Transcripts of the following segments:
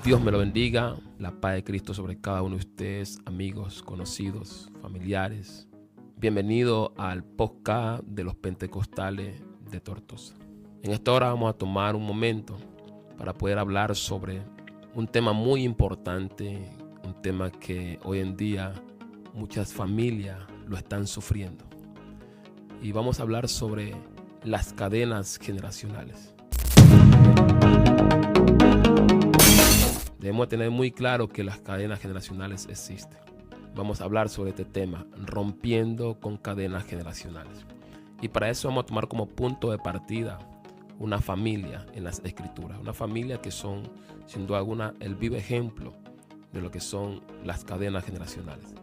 Dios me lo bendiga, la paz de Cristo sobre cada uno de ustedes, amigos, conocidos, familiares. Bienvenido al podcast de los Pentecostales de Tortosa. En esta hora vamos a tomar un momento para poder hablar sobre un tema muy importante, un tema que hoy en día muchas familias lo están sufriendo. Y vamos a hablar sobre las cadenas generacionales. Debemos tener muy claro que las cadenas generacionales existen. Vamos a hablar sobre este tema, rompiendo con cadenas generacionales. Y para eso vamos a tomar como punto de partida una familia en las Escrituras. Una familia que son, sin duda alguna, el vivo ejemplo de lo que son las cadenas generacionales.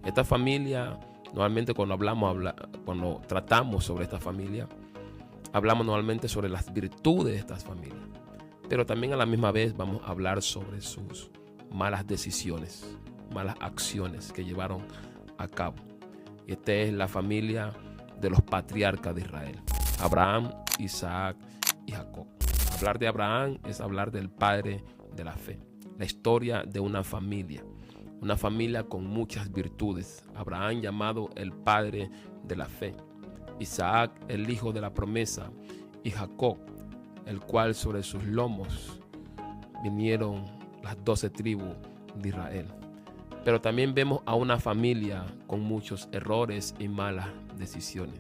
Esta familia, normalmente cuando tratamos sobre esta familia, hablamos normalmente sobre las virtudes de estas familias. Pero también a la misma vez vamos a hablar sobre sus malas decisiones, malas acciones que llevaron a cabo. Y esta es la familia de los patriarcas de Israel: Abraham, Isaac y Jacob. Hablar de Abraham es hablar del padre de la fe. La historia de una familia con muchas virtudes. Abraham, llamado el padre de la fe; Isaac, el hijo de la promesa; y Jacob, el cual sobre sus lomos vinieron las 12 tribus de Israel. Pero también vemos a una familia con muchos errores y malas decisiones.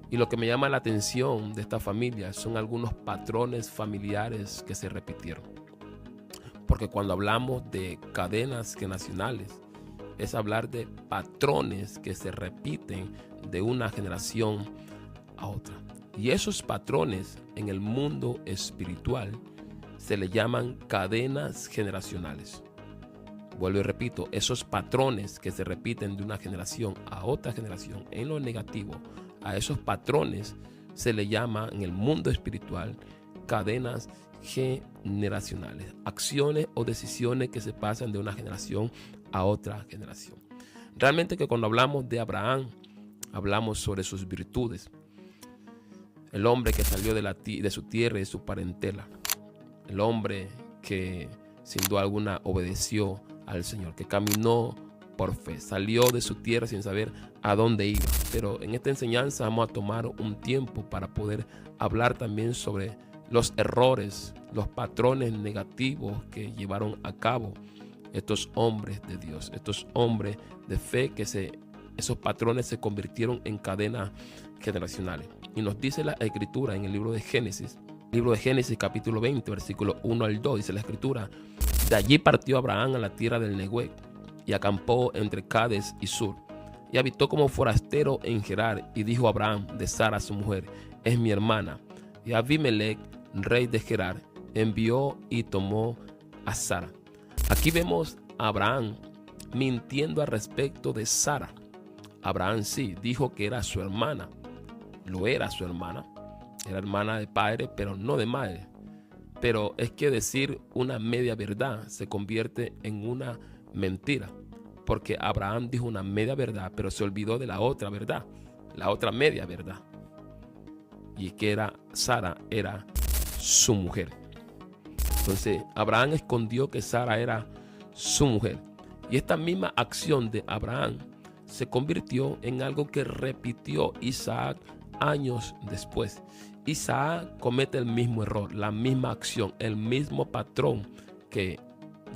Y lo que me llama la atención de esta familia son algunos patrones familiares que se repitieron. Porque cuando hablamos de cadenas generacionales, es hablar de patrones que se repiten de una generación a otra. Y esos patrones en el mundo espiritual se le llaman cadenas generacionales. Vuelvo y repito, esos patrones que se repiten de una generación a otra generación en lo negativo, a esos patrones se le llama en el mundo espiritual cadenas generacionales. Acciones o decisiones que se pasan de una generación a otra generación. Realmente que cuando hablamos de Abraham, hablamos sobre sus virtudes. El hombre que salió de su tierra y de su parentela. El hombre que sin duda alguna obedeció al Señor, que caminó por fe, salió de su tierra sin saber a dónde iba. Pero en esta enseñanza vamos a tomar un tiempo para poder hablar también sobre los errores, los patrones negativos que llevaron a cabo estos hombres de Dios, estos hombres de fe, esos patrones se convirtieron en cadenas generacionales. Y nos dice la Escritura en el libro de Génesis capítulo 20, versículo 1 al 2, dice la Escritura: de allí partió Abraham a la tierra del Neguev y acampó entre Cades y Sur, y habitó como forastero en Gerar. Y dijo Abraham de Sara su mujer: es mi hermana. Y Abimelech, rey de Gerar, envió y tomó a Sara. Aquí vemos a Abraham mintiendo al respecto de Sara. Abraham sí dijo que era su hermana, lo era su hermana, era hermana de padre pero no de madre. Pero es que decir una media verdad se convierte en una mentira, porque Abraham dijo una media verdad pero se olvidó de la otra verdad, la otra media verdad, y que Sara era su mujer. Entonces Abraham escondió que Sara era su mujer, y esta misma acción de Abraham se convirtió en algo que repitió Isaac años después. Isaac comete el mismo error, la misma acción, el mismo patrón que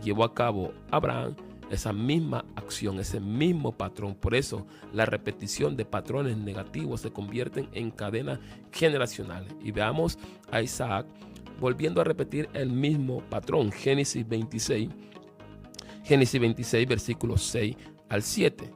llevó a cabo Abraham, esa misma acción, ese mismo patrón. Por eso la repetición de patrones negativos se convierten en cadenas generacionales. Y veamos a Isaac volviendo a repetir el mismo patrón. Génesis 26, versículos 6 al 7.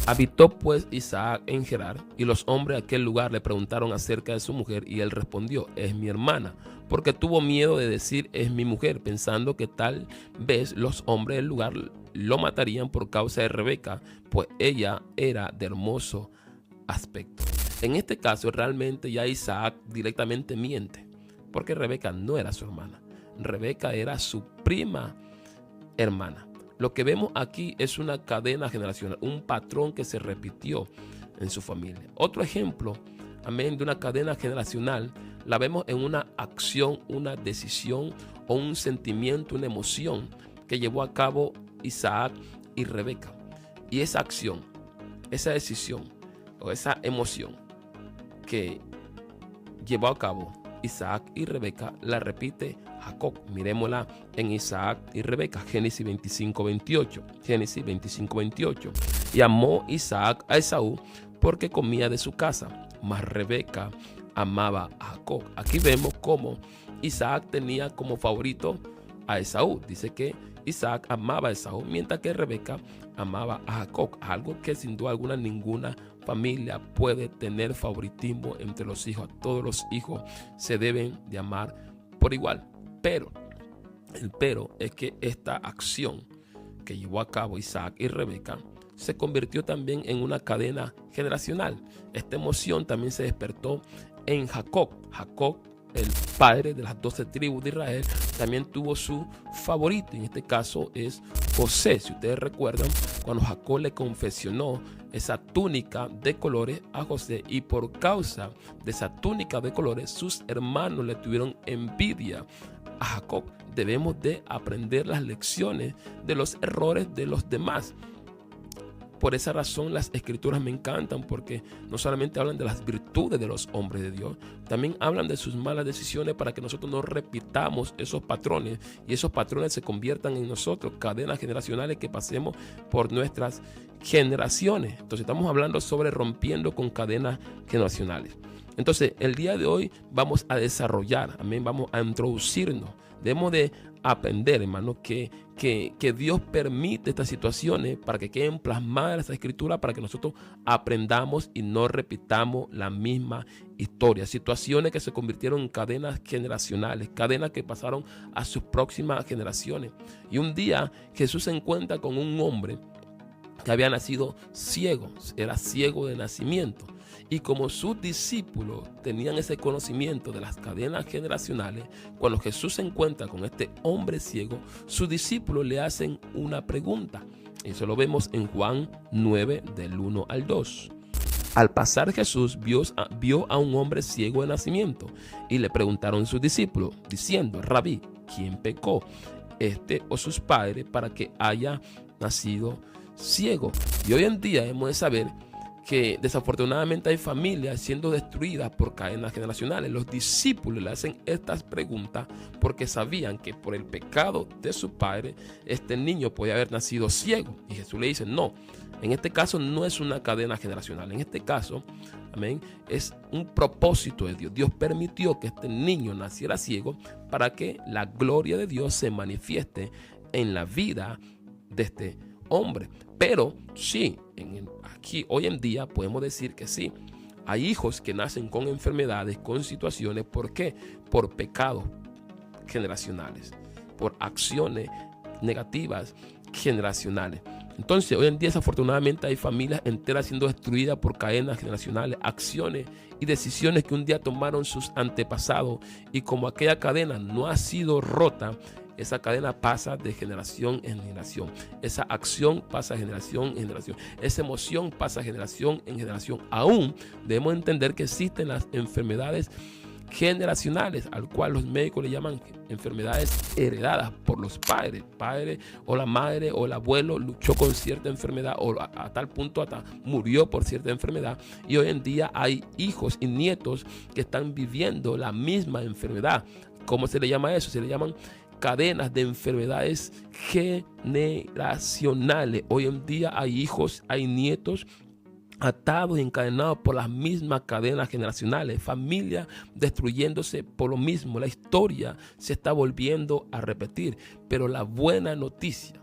Habitó pues Isaac en Gerar, y los hombres de aquel lugar le preguntaron acerca de su mujer, y él respondió: es mi hermana, porque tuvo miedo de decir es mi mujer, pensando que tal vez los hombres del lugar lo matarían por causa de Rebeca, pues ella era de hermoso aspecto. En este caso realmente ya Isaac directamente miente, porque Rebeca no era su hermana, Rebeca era su prima hermana. Lo que vemos aquí es una cadena generacional, un patrón que se repitió en su familia. Otro ejemplo, amén, de una cadena generacional la vemos en una acción, una decisión o un sentimiento, una emoción que llevó a cabo Isaac y Rebeca. Y esa acción, esa decisión o esa emoción que llevó a cabo Isaac y Rebeca la repite Jacob. Miremosla en Isaac y Rebeca, Génesis 25:28. Génesis 25:28. Y amó Isaac a Esaú porque comía de su casa, mas Rebeca amaba a Jacob. Aquí vemos cómo Isaac tenía como favorito a Esaú. Dice que Isaac amaba a Esaú, mientras que Rebeca amaba a Jacob. Algo que sin duda alguna ninguna familia puede tener favoritismo entre los hijos. Todos los hijos se deben de amar por igual. Pero el pero es que esta acción que llevó a cabo Isaac y Rebeca se convirtió también en una cadena generacional. Esta emoción también se despertó en Jacob. Jacob, el padre de las 12 tribus de Israel, también tuvo su favorito. En este caso es José. Si ustedes recuerdan, cuando Jacob le confeccionó esa túnica de colores a José, y por causa de esa túnica de colores, sus hermanos le tuvieron envidia a Jacob. Debemos de aprender las lecciones de los errores de los demás. Por esa razón las escrituras me encantan, porque no solamente hablan de las virtudes de los hombres de Dios, también hablan de sus malas decisiones para que nosotros no repitamos esos patrones y esos patrones se conviertan en nosotros cadenas generacionales que pasemos por nuestras generaciones. Entonces estamos hablando sobre rompiendo con cadenas generacionales. Entonces el día de hoy vamos a desarrollar, amén, vamos a introducirnos. Debemos de aprender, hermano, que Dios permite estas situaciones para que queden plasmadas las escrituras, para que nosotros aprendamos y no repitamos la misma historia. Situaciones que se convirtieron en cadenas generacionales, cadenas que pasaron a sus próximas generaciones. Y un día Jesús se encuentra con un hombre que había nacido ciego, era ciego de nacimiento. Y como sus discípulos tenían ese conocimiento de las cadenas generacionales, cuando Jesús se encuentra con este hombre ciego, sus discípulos le hacen una pregunta. Eso lo vemos en Juan 9, del 1 al 2. Al pasar Jesús vio a un hombre ciego de nacimiento y le preguntaron sus discípulos, diciendo: Rabí, ¿quién pecó, este o sus padres, para que haya nacido ciego? Y hoy en día hemos de saber que desafortunadamente hay familias siendo destruidas por cadenas generacionales. Los discípulos le hacen estas preguntas porque sabían que por el pecado de su padre este niño podía haber nacido ciego. Y Jesús le dice: no, en este caso no es una cadena generacional. En este caso, amén, es un propósito de Dios. Dios permitió que este niño naciera ciego para que la gloria de Dios se manifieste en la vida de este hombre. Pero sí, aquí hoy en día podemos decir que sí, hay hijos que nacen con enfermedades, con situaciones. ¿Por qué? Por pecados generacionales, por acciones negativas generacionales. Entonces hoy en día desafortunadamente hay familias enteras siendo destruidas por cadenas generacionales, acciones y decisiones que un día tomaron sus antepasados, y como aquella cadena no ha sido rota, esa cadena pasa de generación en generación. Esa acción pasa de generación en generación. Esa emoción pasa de generación en generación. Aún debemos entender que existen las enfermedades generacionales, al cual los médicos le llaman enfermedades heredadas por los padres. Padre o la madre o el abuelo luchó con cierta enfermedad, o a tal punto hasta murió por cierta enfermedad, y hoy en día hay hijos y nietos que están viviendo la misma enfermedad. ¿Cómo se le llama eso? Se le llaman cadenas de enfermedades generacionales. Hoy en día hay hijos, hay nietos atados y encadenados por las mismas cadenas generacionales, familias destruyéndose por lo mismo. La historia se está volviendo a repetir. Pero la buena noticia,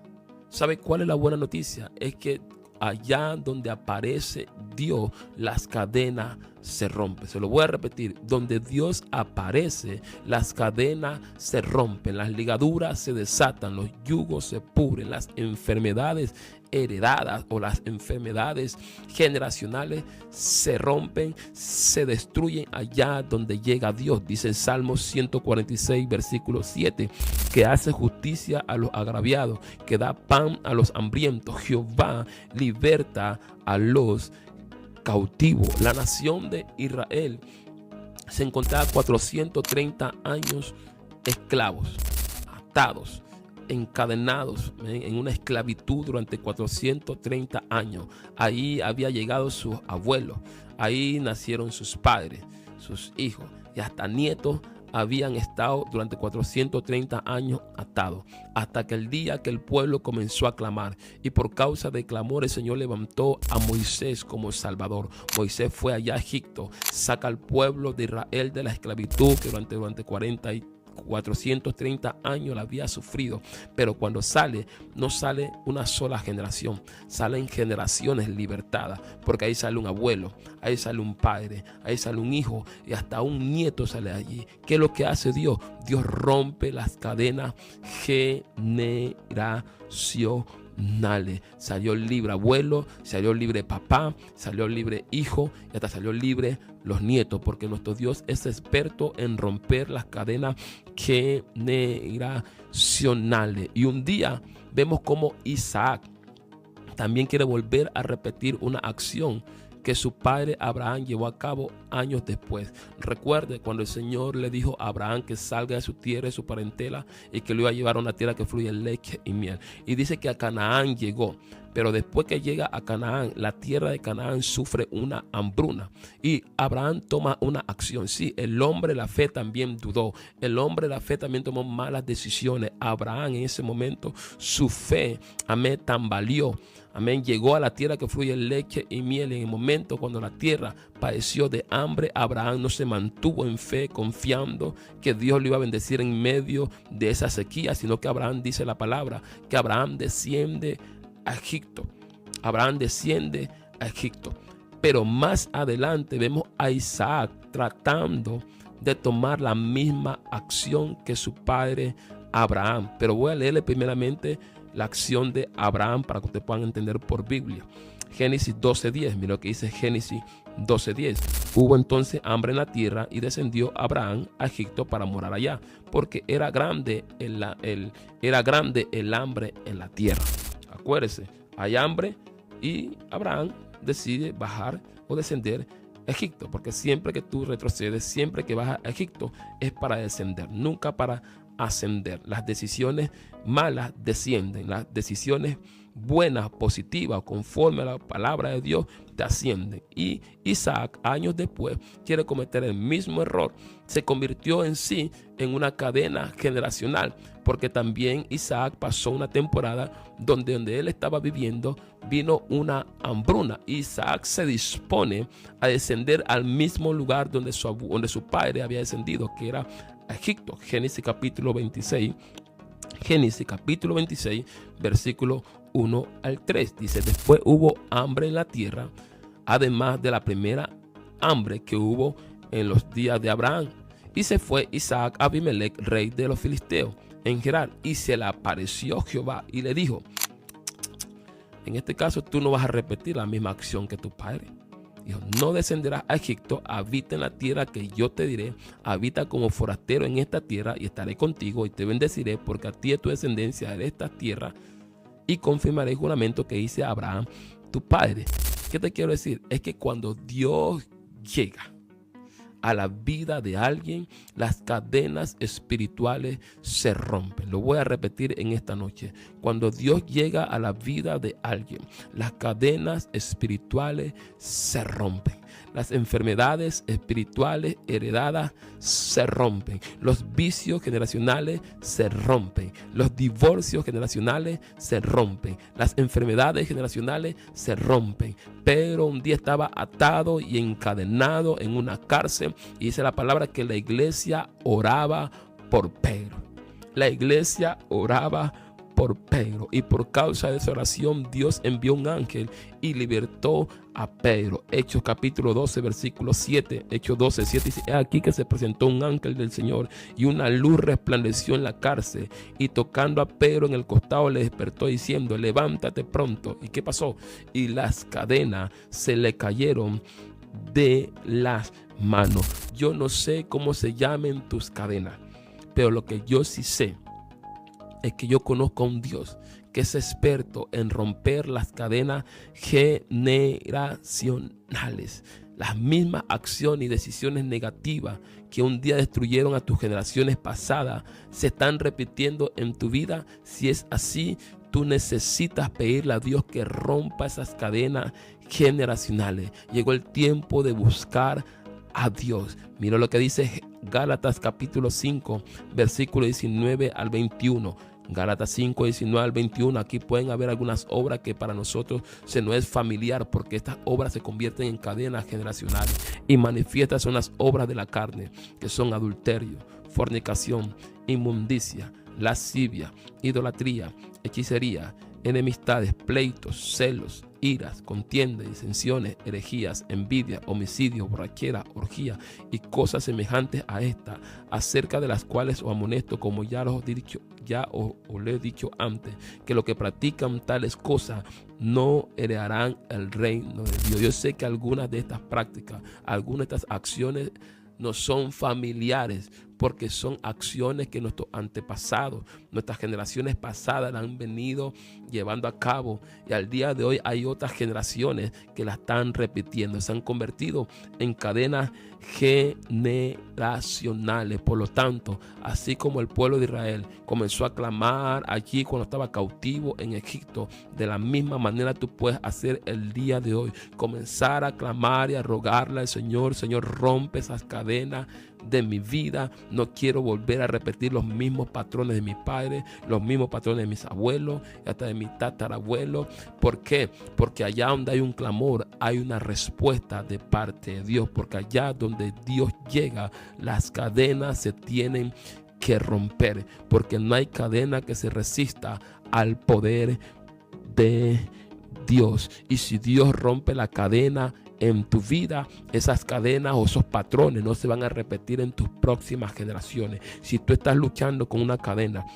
¿sabe cuál es la buena noticia? Es que allá donde aparece Dios, las cadenas se rompen. Se lo voy a repetir: donde Dios aparece, las cadenas se rompen, las ligaduras se desatan, los yugos se pudren, las enfermedades heredadas o las enfermedades generacionales se rompen, se destruyen allá donde llega Dios. Dice el Salmo 146, versículo 7, que hace justicia a los agraviados, que da pan a los hambrientos. Jehová liberta a los cautivos. La nación de Israel se encontraba 430 años esclavos, atados, encadenados en una esclavitud durante 430 años. Ahí había llegado sus abuelos, ahí nacieron sus padres, sus hijos y hasta nietos habían estado durante 430 años atados, hasta que el día que el pueblo comenzó a clamar, y por causa del clamor el Señor levantó a Moisés como Salvador. Moisés fue allá a Egipto, saca al pueblo de Israel de la esclavitud que durante 430 años la había sufrido, pero cuando sale, no sale una sola generación, salen generaciones libertadas, porque ahí sale un abuelo, ahí sale un padre, ahí sale un hijo y hasta un nieto sale allí. ¿Qué es lo que hace Dios? Dios rompe las cadenas generacionales. Salió libre abuelo, salió libre papá, salió libre hijo y hasta salió libre los nietos, porque nuestro Dios es experto en romper las cadenas generacionales. Y un día vemos como Isaac también quiere volver a repetir una acción que su padre Abraham llevó a cabo años después. Recuerde cuando el Señor le dijo a Abraham que salga de su tierra y su parentela y que lo iba a llevar a una tierra que fluye leche y miel. Y dice que a Canaán llegó, pero después que llega a Canaán, la tierra de Canaán sufre una hambruna y Abraham toma una acción. Sí, el hombre de la fe también dudó, el hombre de la fe también tomó malas decisiones. Abraham en ese momento, su fe, amén, tambaleó. Amén, llegó a la tierra que fluye leche y miel. En el momento cuando la tierra padeció de hambre, Abraham no se mantuvo en fe, confiando que Dios lo iba a bendecir en medio de esa sequía, sino que Abraham, dice la palabra, que Abraham desciende a Egipto. Abraham desciende a Egipto. Pero más adelante vemos a Isaac tratando de tomar la misma acción que su padre Abraham. Pero voy a leerle primeramente la acción de Abraham para que ustedes puedan entender por Biblia. Génesis 12:10, mira lo que dice Génesis 12:10. Hubo entonces hambre en la tierra y descendió Abraham a Egipto para morar allá, porque era grande el hambre en la tierra. Acuérdense, hay hambre y Abraham decide bajar o descender a Egipto, porque siempre que tú retrocedes, siempre que vas a Egipto es para descender, nunca para ascender. Las decisiones malas descienden, las decisiones buenas, positivas, conforme a la palabra de Dios, te ascienden. Y Isaac, años después, quiere cometer el mismo error. Se convirtió en sí en una cadena generacional, porque también Isaac pasó una temporada donde él estaba viviendo, vino una hambruna. Isaac se dispone a descender al mismo lugar donde su padre había descendido, que era Egipto. Génesis capítulo 26, versículo 1 al 3. Dice: después hubo hambre en la tierra, además de la primera hambre que hubo en los días de Abraham. Y se fue Isaac a Abimelech, rey de los filisteos, en Gerar, y se le apareció Jehová y le dijo: en este caso tú no vas a repetir la misma acción que tu padre. Dijo: no descenderás a Egipto, habita en la tierra que yo te diré, habita como forastero en esta tierra y estaré contigo y te bendeciré, porque a ti y a tu descendencia de esta tierra, y confirmaré el juramento que hice a Abraham tu padre. ¿Qué te quiero decir? Es que cuando Dios llega a la vida de alguien, las cadenas espirituales se rompen. Lo voy a repetir en esta noche. Cuando Dios llega a la vida de alguien, las cadenas espirituales se rompen. Las enfermedades espirituales heredadas se rompen. Los vicios generacionales se rompen. Los divorcios generacionales se rompen. Las enfermedades generacionales se rompen. Pedro un día estaba atado y encadenado en una cárcel, y dice la palabra que la iglesia oraba por Pedro. La iglesia oraba por Pedro, y por causa de esa oración Dios envió un ángel y libertó a Pedro. Hechos capítulo 12 versículo 7. Hechos 12:7 dice: aquí que se presentó un ángel del Señor y una luz resplandeció en la cárcel, y tocando a Pedro en el costado le despertó diciendo: levántate pronto. ¿Y qué pasó? Y las cadenas se le cayeron de las manos. Yo no sé cómo se llamen tus cadenas, pero lo que yo sí sé es que yo conozco a un Dios que es experto en romper las cadenas generacionales. Las mismas acciones y decisiones negativas que un día destruyeron a tus generaciones pasadas se están repitiendo en tu vida. Si es así, tú necesitas pedirle a Dios que rompa esas cadenas generacionales. Llegó el tiempo de buscar a Dios. Mira lo que dice Gálatas capítulo 5, versículo 19 al 21. Gálatas 5, 19 al 21. Aquí pueden haber algunas obras que para nosotros se nos es familiar, porque estas obras se convierten en cadenas generacionales y manifiestan son las obras de la carne, que son adulterio, fornicación, inmundicia, lascivia, idolatría, hechicería, enemistades, pleitos, celos, iras, contiendas, disensiones, herejías, envidia, homicidio, borrachera, orgía y cosas semejantes a esta, acerca de las cuales os amonesto, como ya os he dicho antes, que los que practican tales cosas no heredarán el reino de Dios. Yo sé que algunas de estas prácticas, algunas de estas acciones no son familiares, porque son acciones que nuestros antepasados, nuestras generaciones pasadas han venido llevando a cabo, y al día de hoy hay otras generaciones que la están repitiendo. Se han convertido en cadenas generacionales. Por lo tanto, así como el pueblo de Israel comenzó a clamar allí cuando estaba cautivo en Egipto, de la misma manera tú puedes hacer el día de hoy, comenzar a clamar y a rogarle al Señor: Señor, rompe esas cadenas de mi vida. No quiero volver a repetir los mismos patrones de mis padres, los mismos patrones de mis abuelos, hasta de mi tatarabuelo. ¿Por qué? Porque allá donde hay un clamor, hay una respuesta de parte de Dios. Porque allá donde Dios llega, las cadenas se tienen que romper, porque no hay cadena que se resista al poder de Dios. Y si Dios rompe la cadena en tu vida, esas cadenas o esos patrones no se van a repetir en tus próximas generaciones. Si tú estás luchando con una cadena,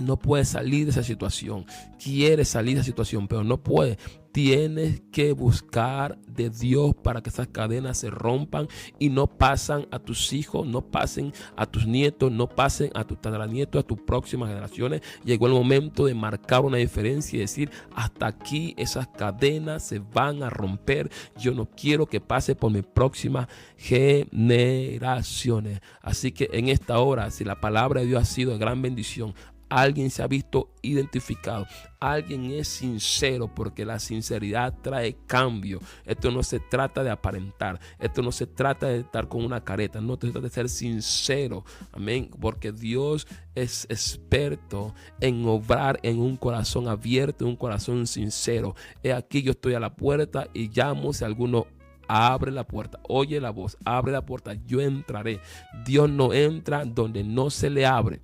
no puedes salir de esa situación. Quieres salir de esa situación, pero no puedes. Tienes que buscar de Dios para que esas cadenas se rompan y no pasen a tus hijos, no pasen a tus nietos, no pasen a tus tataranietos, a tus próximas generaciones. Llegó el momento de marcar una diferencia y decir: hasta aquí esas cadenas se van a romper. Yo no quiero que pase por mis próximas generaciones. Así que en esta hora, si la palabra de Dios ha sido de gran bendición, alguien se ha visto identificado, alguien es sincero, porque la sinceridad trae cambio. Esto no se trata de aparentar, esto no se trata de estar con una careta, no se trata de ser sincero, amén, porque Dios es experto en obrar en un corazón abierto, en un corazón sincero. He aquí, yo estoy a la puerta y llamo. Si alguno abre la puerta, oye la voz, abre la puerta, yo entraré. Dios no entra donde no se le abre.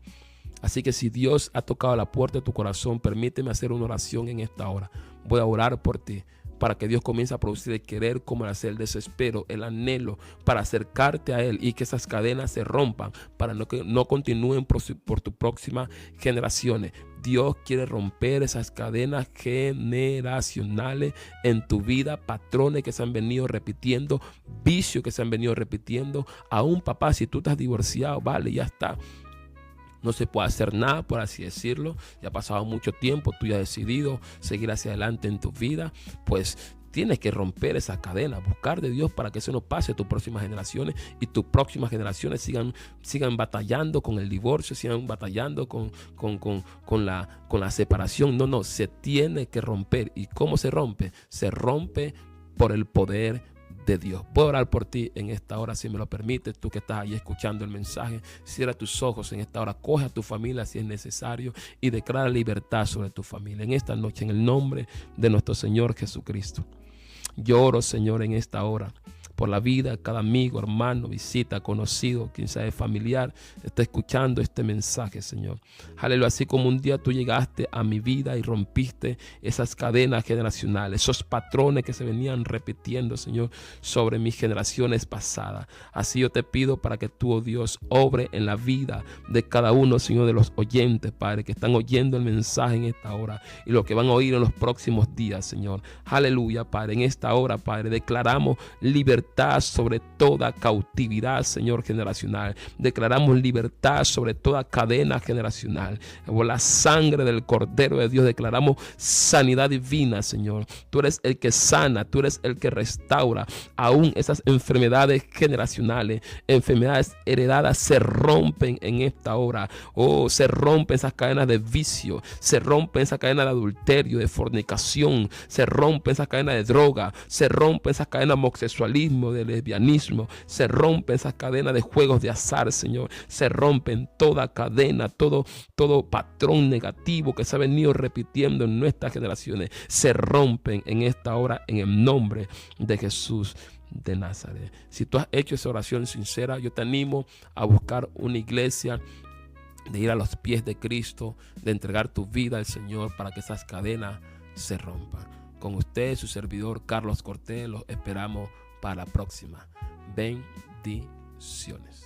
Así que si Dios ha tocado la puerta de tu corazón, permíteme hacer una oración en esta hora. Voy a orar por ti, para que Dios comience a producir el querer como el hacer, el desespero, el anhelo para acercarte a Él, y que esas cadenas se rompan para que no continúen por tus próximas generaciones. Dios quiere romper esas cadenas generacionales en tu vida, patrones que se han venido repitiendo, vicios que se han venido repitiendo. Aún, papá, si tú estás divorciado, vale, ya está. No se puede hacer nada, por así decirlo. Ya ha pasado mucho tiempo, tú ya has decidido seguir hacia adelante en tu vida. Pues tienes que romper esa cadena, buscar de Dios para que eso no pase a tus próximas generaciones, y tus próximas generaciones sigan batallando con el divorcio, sigan batallando con la separación. No, se tiene que romper. ¿Y cómo se rompe? Se rompe por el poder de Dios. Puedo orar por ti en esta hora, si me lo permites. Tú que estás ahí escuchando el mensaje, cierra tus ojos en esta hora, coge a tu familia si es necesario y declara libertad sobre tu familia en esta noche, en el nombre de nuestro Señor Jesucristo. Yo oro, Señor, en esta hora por la vida de cada amigo, hermano, visita, conocido, quien sea familiar, está escuchando este mensaje, Señor. Aleluya. Así como un día tú llegaste a mi vida y rompiste esas cadenas generacionales, esos patrones que se venían repitiendo, Señor, sobre mis generaciones pasadas. Así yo te pido para que tú, oh Dios, obre en la vida de cada uno, Señor, de los oyentes, Padre, que están oyendo el mensaje en esta hora y lo que van a oír en los próximos días, Señor. Aleluya, Padre. En esta hora, Padre, declaramos libertad libertad sobre toda cautividad, Señor, generacional. Declaramos libertad sobre toda cadena generacional. Por la sangre del Cordero de Dios declaramos sanidad divina, Señor. Tú eres el que sana, tú eres el que restaura. Aún esas enfermedades generacionales, enfermedades heredadas, se rompen en esta hora. Oh, se rompen esas cadenas de vicio, se rompen esas cadenas de adulterio, de fornicación, se rompen esas cadenas de droga, se rompen esas cadenas de homosexualismo, de lesbianismo, se rompen esas cadenas de juegos de azar, Señor. Se rompen toda cadena, todo patrón negativo que se ha venido repitiendo en nuestras generaciones. Se rompen en esta hora en el nombre de Jesús de Nazaret. Si tú has hecho esa oración sincera, yo te animo a buscar una iglesia, de ir a los pies de Cristo, de entregar tu vida al Señor para que esas cadenas se rompan. Con usted, su servidor Carlos Cortés, los esperamos para la próxima. Bendiciones.